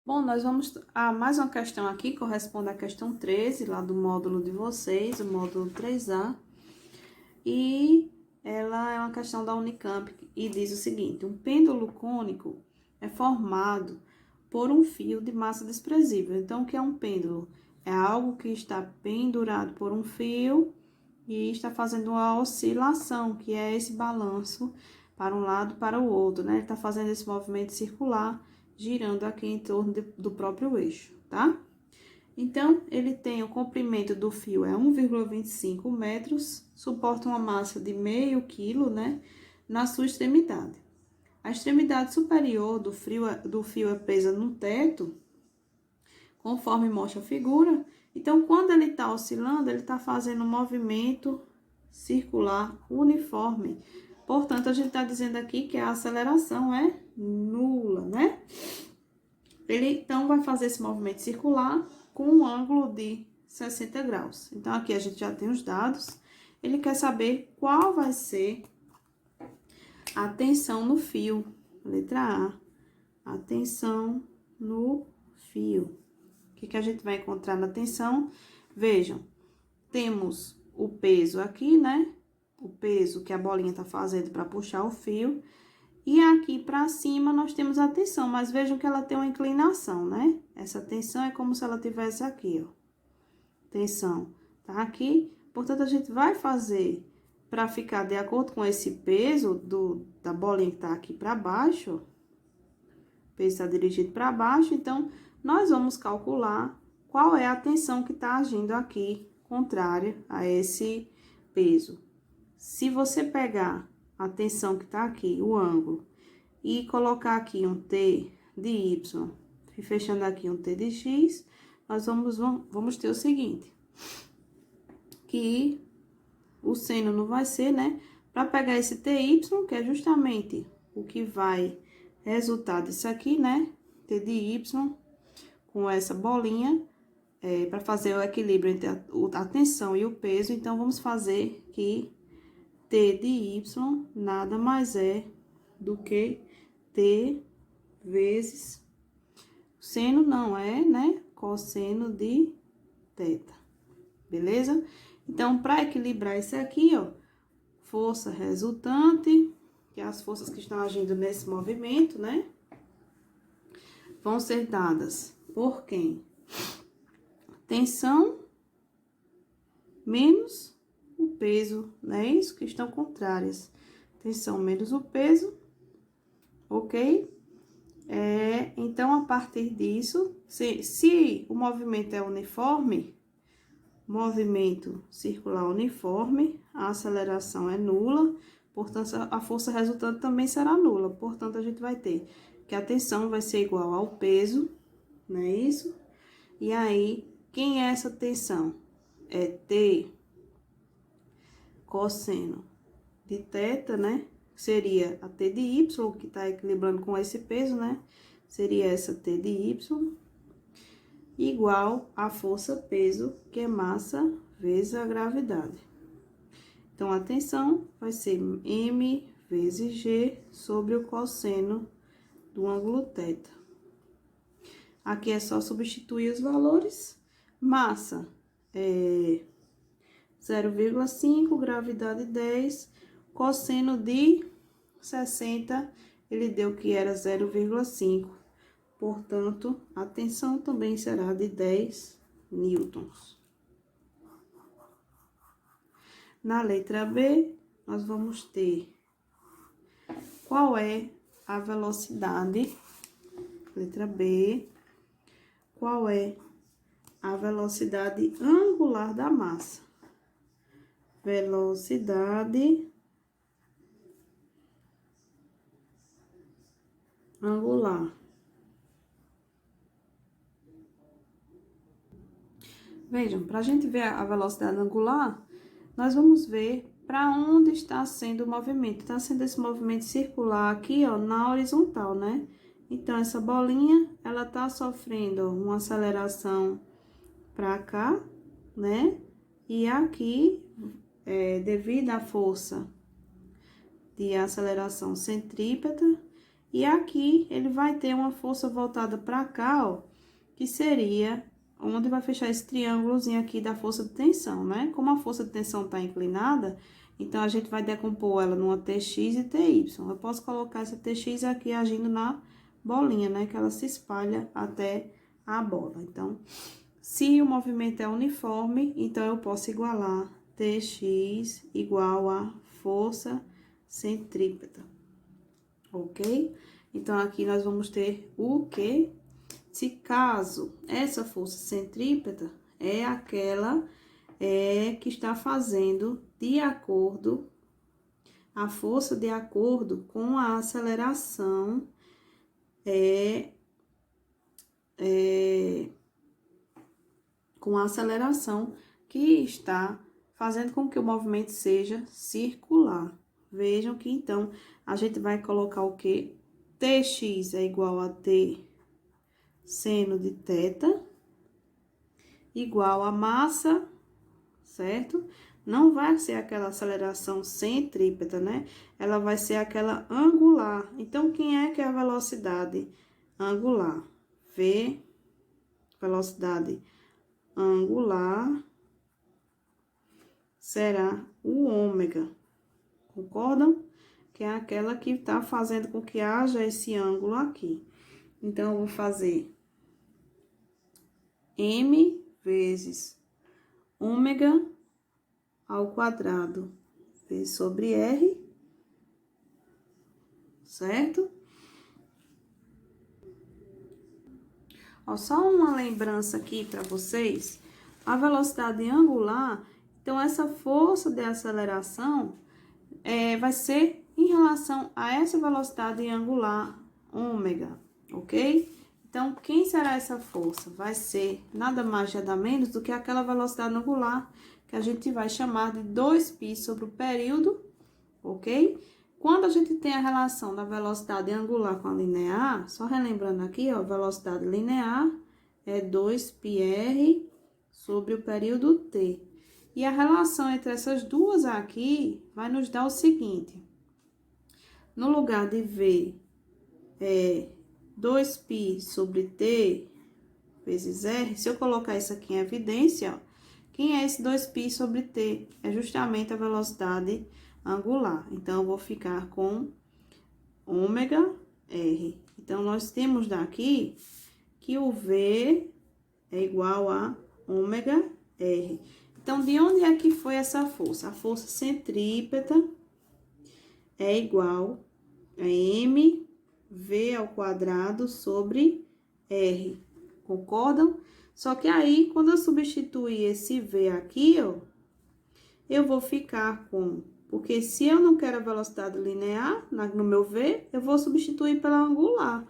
Bom, nós vamos a mais uma questão aqui, corresponde à questão 13, lá do módulo de vocês, o módulo 3A. E ela é uma questão da Unicamp e diz o seguinte: um pêndulo cônico é formado por um fio de massa desprezível. Então, o que é um pêndulo? É algo que está pendurado por um fio e está fazendo uma oscilação, que é esse balanço para um lado para o outro, né? Ele está fazendo esse movimento circular, girando aqui em torno do próprio eixo, tá? Então, ele tem o comprimento do fio é 1,25 metros, suporta uma massa de meio quilo, né? Na sua extremidade. A extremidade superior do fio é presa no teto, conforme mostra a figura. Então, quando ele está oscilando, ele está fazendo um movimento circular uniforme. Portanto, a gente está dizendo aqui que a aceleração é nula, né? Ele, então, vai fazer esse movimento circular com um ângulo de 60 graus. Então, aqui a gente já tem os dados. Ele quer saber qual vai ser a tensão no fio. Letra A, a tensão no fio. O que a gente vai encontrar na tensão? Vejam, temos o peso aqui, né? O peso que a bolinha tá fazendo para puxar o fio. E aqui para cima nós temos a tensão, mas vejam que ela tem uma inclinação, né? Essa tensão é como se ela tivesse aqui, ó. Tensão tá aqui. Portanto, a gente vai fazer para ficar de acordo com esse peso da bolinha que tá aqui para baixo. O peso está dirigido para baixo, então nós vamos calcular qual é a tensão que está agindo aqui, contrária a esse peso. Se você pegar a tensão que tá aqui, o ângulo, e colocar aqui um T de Y, e fechando aqui um T de X, nós vamos ter o seguinte, que o seno não vai ser, né? Para pegar esse TY, que é justamente o que vai resultar disso aqui, né? T de Y, com essa bolinha, para fazer o equilíbrio entre a tensão e o peso. Então, vamos fazer que T de Y nada mais é do que T vezes seno, não é, né? Cosseno de teta, beleza? Então, para equilibrar isso aqui, ó, força resultante, que é as forças que estão agindo nesse movimento, né? Vão ser dadas por quem? Tensão menos o peso, né? Isso que estão contrárias. Tensão menos o peso, ok? Então, a partir disso, se o movimento é uniforme, movimento circular uniforme, a aceleração é nula, portanto, a força resultante também será nula. Portanto, a gente vai ter que a tensão vai ser igual ao peso, não é isso? E aí, quem é essa tensão? É T cosseno de teta, né? Seria a T de Y, que tá equilibrando com esse peso, né? Seria essa T de Y, igual a força peso, que é massa vezes a gravidade. Então, a tensão vai ser M vezes G sobre o cosseno do ângulo θ. Aqui é só substituir os valores. Massa é 0,5, gravidade 10, cosseno de 60, ele deu que era 0,5. Portanto, a tensão também será de 10 newtons. Na letra B, nós vamos ter qual é a velocidade, letra B, qual é a velocidade angular da massa. Velocidade angular. Vejam, para a gente ver a velocidade angular, nós vamos ver para onde está sendo o movimento. Está sendo esse movimento circular aqui, ó, na horizontal, né? Então, essa bolinha, ela tá sofrendo uma aceleração para cá, né? E aqui, devido à força de aceleração centrípeta, E aqui ele vai ter uma força voltada para cá, ó, que seria onde vai fechar esse triângulozinho aqui da força de tensão, né? Como a força de tensão tá inclinada, então a gente vai decompor ela numa TX e TY. Eu posso colocar essa TX aqui agindo na bolinha, né? Que ela se espalha até a bola. Então, se o movimento é uniforme, então eu posso igualar TX igual a força centrípeta, ok? Então, aqui nós vamos ter o quê? Se caso essa força centrípeta é aquela que está fazendo de acordo, a força de acordo com a aceleração com a aceleração que está fazendo com que o movimento seja circular. Vejam que, então, a gente vai colocar o quê? Tx é igual a T seno de θ, igual a massa, certo? Não vai ser aquela aceleração centrípeta, né? Ela vai ser aquela angular. Então, quem é que é a velocidade angular? V, velocidade angular, será o ômega, concordam? Que é aquela que tá fazendo com que haja esse ângulo aqui. Então, eu vou fazer m vezes ômega ao quadrado V sobre R, certo? Ó, só uma lembrança aqui para vocês, a velocidade angular, então essa força de aceleração vai ser em relação a essa velocidade angular ômega, ok? Então, quem será essa força? Vai ser nada mais nada menos do que aquela velocidade angular que a gente vai chamar de 2π sobre o período, ok? Quando a gente tem a relação da velocidade angular com a linear, só relembrando aqui, ó, velocidade linear é 2πr sobre o período t. E a relação entre essas duas aqui vai nos dar o seguinte: no lugar de V 2π sobre t vezes r, se eu colocar isso aqui em evidência, ó, quem é esse 2π sobre t? É justamente a velocidade angular. Então, eu vou ficar com ômega r. Então, nós temos daqui que o V é igual a ômega r. Então, de onde é que foi essa força? A força centrípeta é igual a mv ao quadrado sobre r. Concordam? Só que aí, quando eu substituir esse v aqui, ó, eu vou ficar com... Porque se eu não quero a velocidade linear no meu v, eu vou substituir pela angular.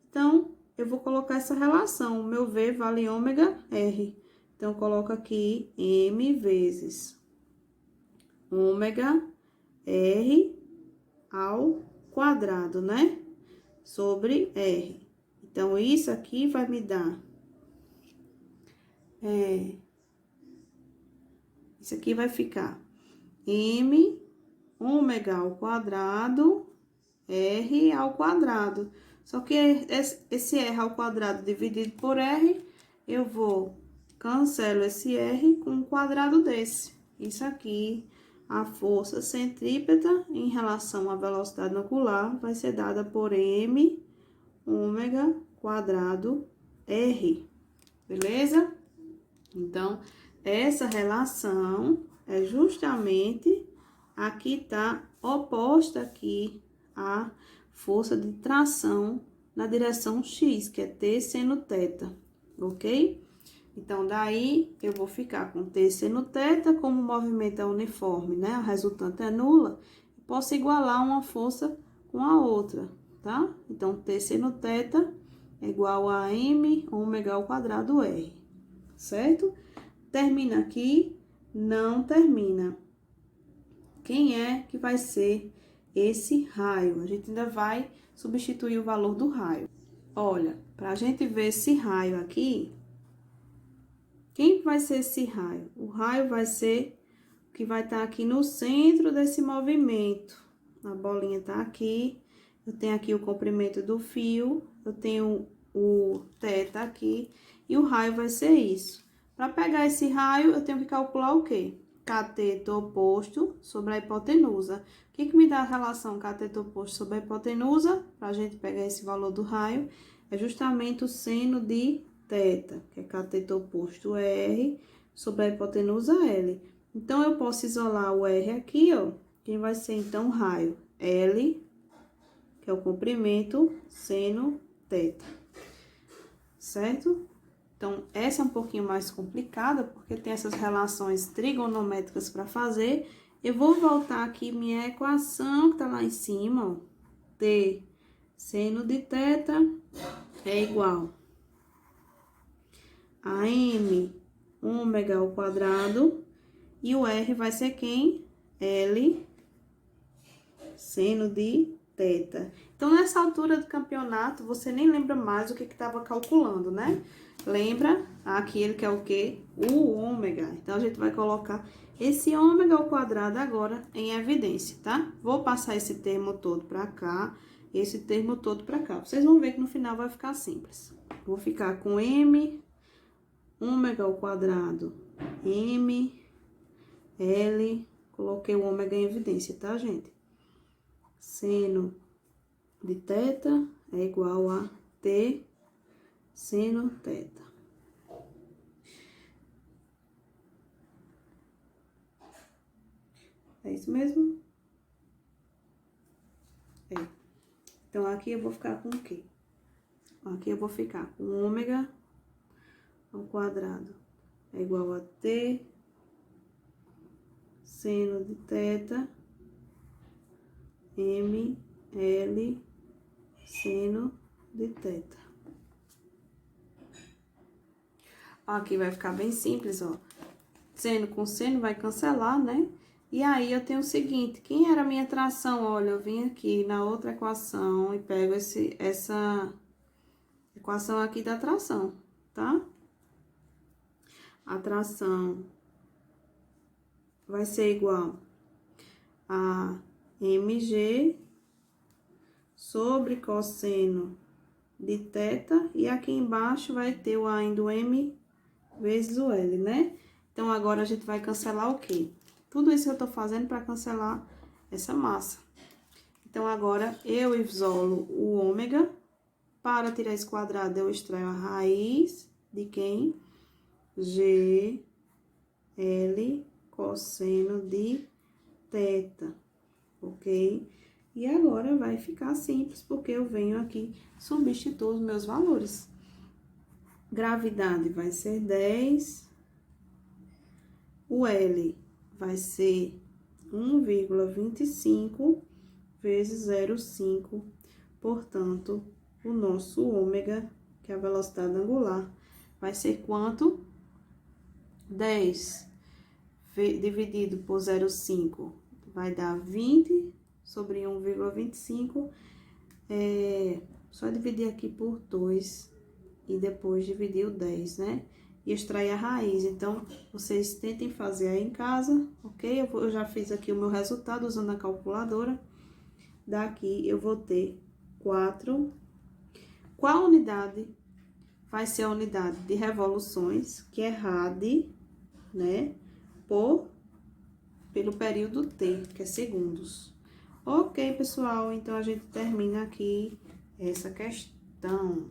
Então, eu vou colocar essa relação. O meu v vale ômega r. Então, eu coloco aqui m vezes ômega r ao quadrado, né? Sobre r. Então, isso aqui vai me dar... isso aqui vai ficar m ômega ao quadrado, r ao quadrado. Só que esse r ao quadrado dividido por r, eu vou cancelo esse r com um quadrado desse. Isso aqui, a força centrípeta em relação à velocidade angular vai ser dada por m ômega quadrado r. Beleza? Então, essa relação é justamente a que está oposta aqui à força de tração na direção x, que é T seno θ, ok? Então, daí, eu vou ficar com T seno θ, como o movimento é uniforme, né? A resultante é nula, posso igualar uma força com a outra, tá? Então, T seno θ é igual a m ômega ao quadrado r, certo? Termina aqui? Não termina. Quem é que vai ser esse raio? A gente ainda vai substituir o valor do raio. Olha, para a gente ver esse raio aqui, quem vai ser esse raio? O raio vai ser o que vai estar aqui no centro desse movimento. A bolinha tá aqui, eu tenho aqui o comprimento do fio, eu tenho o θ aqui, e o raio vai ser isso. Para pegar esse raio, eu tenho que calcular o quê? Cateto oposto sobre a hipotenusa. O que me dá a relação cateto oposto sobre a hipotenusa? Para a gente pegar esse valor do raio, é justamente o seno de θ, que é cateto oposto R sobre a hipotenusa L. Então, eu posso isolar o R aqui, ó. Quem vai ser, então, o raio? L, que é o comprimento, seno θ. Certo? Então, essa é um pouquinho mais complicada, porque tem essas relações trigonométricas para fazer. Eu vou voltar aqui minha equação, que tá lá em cima, ó. T seno de θ é igual a m ômega ao quadrado, e o R vai ser quem? L seno de θ. Então, nessa altura do campeonato, você nem lembra mais o que estava calculando, né? Lembra aquele que é o quê? O ômega. Então, a gente vai colocar esse ômega ao quadrado agora em evidência, tá? Vou passar esse termo todo para cá, esse termo todo para cá. Vocês vão ver que no final vai ficar simples. Vou ficar com m ômega ao quadrado, m, L, coloquei o ômega em evidência, tá, gente? Seno de θ é igual a T seno θ. É isso mesmo? É. Então, aqui eu vou ficar com o quê? Aqui eu vou ficar com ômega ao quadrado é igual a T seno de θ M, L, seno de θ. Aqui vai ficar bem simples, ó. Seno com seno vai cancelar, né? E aí, eu tenho o seguinte, quem era a minha tração? Olha, eu vim aqui na outra equação e pego essa equação aqui da tração, tá? A tração vai ser igual a mg sobre cosseno de θ, e aqui embaixo vai ter o A do M vezes o L, né? Então, agora a gente vai cancelar o quê? Tudo isso que eu tô fazendo para cancelar essa massa. Então, agora eu isolo o ômega. Para tirar esse quadrado, eu extraio a raiz de quem? G, L, cosseno de θ, ok? E agora vai ficar simples, porque eu venho aqui substituir os meus valores. Gravidade vai ser 10, o L vai ser 1,25 vezes 0,5, portanto, o nosso ômega, que é a velocidade angular, vai ser quanto? 10 dividido por 0,5 vai dar 20 sobre 1,25. Só dividir aqui por 2 e depois dividir o 10, né? E extrair a raiz. Então, vocês tentem fazer aí em casa, ok? Eu já fiz aqui o meu resultado usando a calculadora. Daqui eu vou ter 4. Qual unidade vai ser a unidade de revoluções, que é rad, né? Pelo período T, que é segundos. Ok, pessoal, então a gente termina aqui essa questão.